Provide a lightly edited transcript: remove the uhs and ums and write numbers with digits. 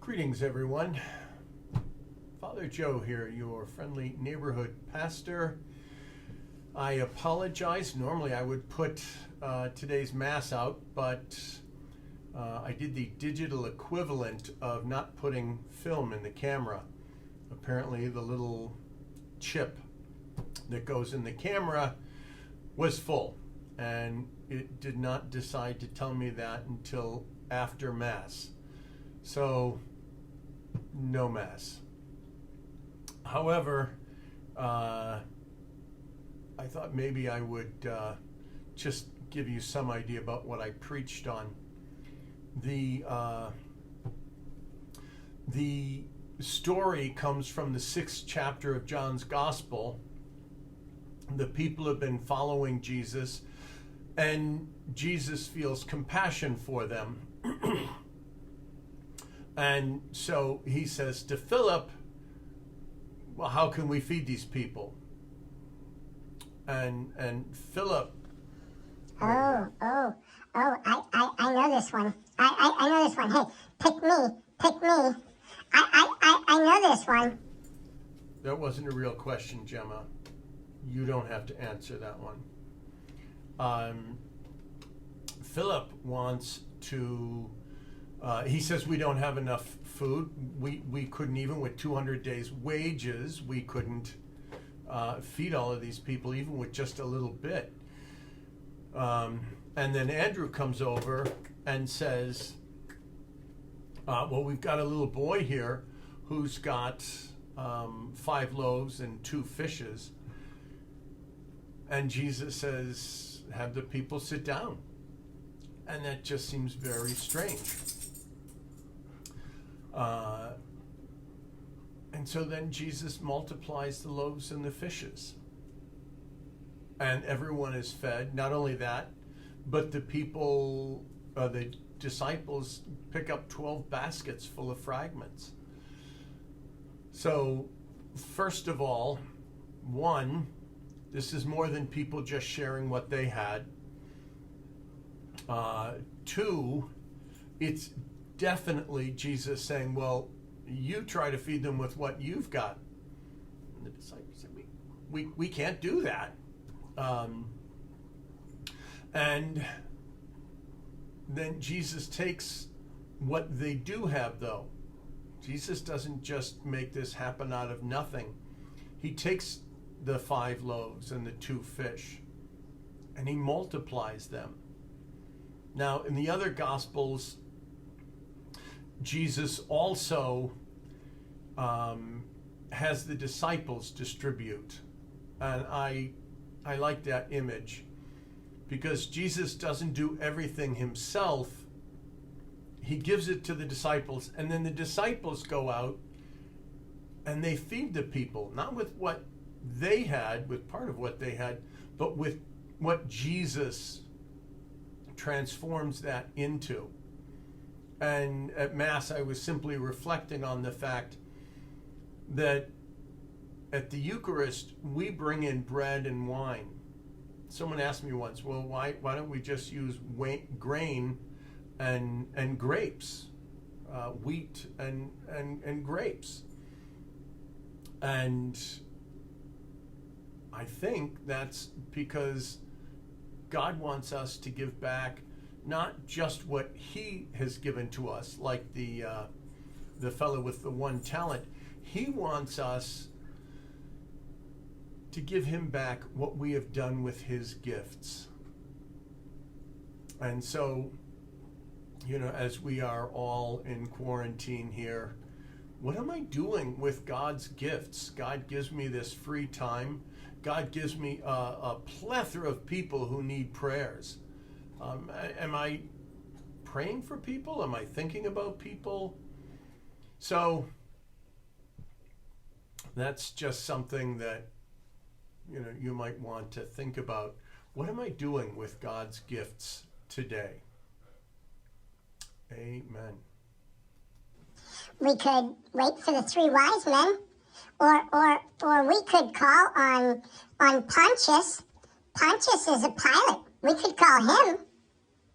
Greetings, everyone. Father Joe here, your friendly neighborhood pastor. I apologize. Normally I would put today's Mass out, but I did the digital equivalent of not putting film in the camera. Apparently the little chip that goes in the camera was full, and it did not decide to tell me that until after Mass. So, no Mass. However, I thought maybe I would just give you some idea about what I preached on. The story comes from the 6th chapter of John's Gospel. The people have been following Jesus, and Jesus feels compassion for them. And so he says to Philip, well, how can we feed these people? And Philip... I know this one. I know this one. Hey, pick me. I know this one. That wasn't a real question, Gemma. You don't have to answer that one. Philip wants to... he says we don't have enough food. We couldn't, even with 200 days wages, we couldn't feed all of these people, even with just a little bit. And then Andrew comes over and says, well, we've got a little boy here who's got 5 loaves and 2 fishes. And Jesus says, have the people sit down. And that just seems very strange. And so then Jesus multiplies the loaves and the fishes. And everyone is fed. Not only that, but the people, the disciples pick up 12 baskets full of fragments. So, first of all, 1, this is more than people just sharing what they had. 2, it's definitely Jesus saying, well, you try to feed them with what you've got. And the disciples said, we can't do that. And then Jesus takes what they do have, though. Jesus doesn't just make this happen out of nothing. He takes the 5 loaves and the 2 fish, and he multiplies them. Now, in the other Gospels, Jesus also has the disciples distribute. And I like that image, because Jesus doesn't do everything himself. He gives it to the disciples, and then the disciples go out and they feed the people, not with what they had, with part of what they had, but with what Jesus transforms that into. And at Mass, I was simply reflecting on the fact that at the Eucharist, we bring in bread and wine. Someone asked me once, well, why don't we just use grain and grapes, wheat and grapes? And I think that's because God wants us to give back not just what he has given to us, like the fellow with the 1 talent. He wants us to give him back what we have done with his gifts. And so, as we are all in quarantine here, what am I doing with God's gifts? God gives me this free time. God gives me a plethora of people who need prayers. Am I praying for people? Am I thinking about people? So that's just something that you might want to think about. What am I doing with God's gifts today? Amen. We could wait for the 3 wise men, or we could call on Pontius. Pontius is a pilot. We could call him.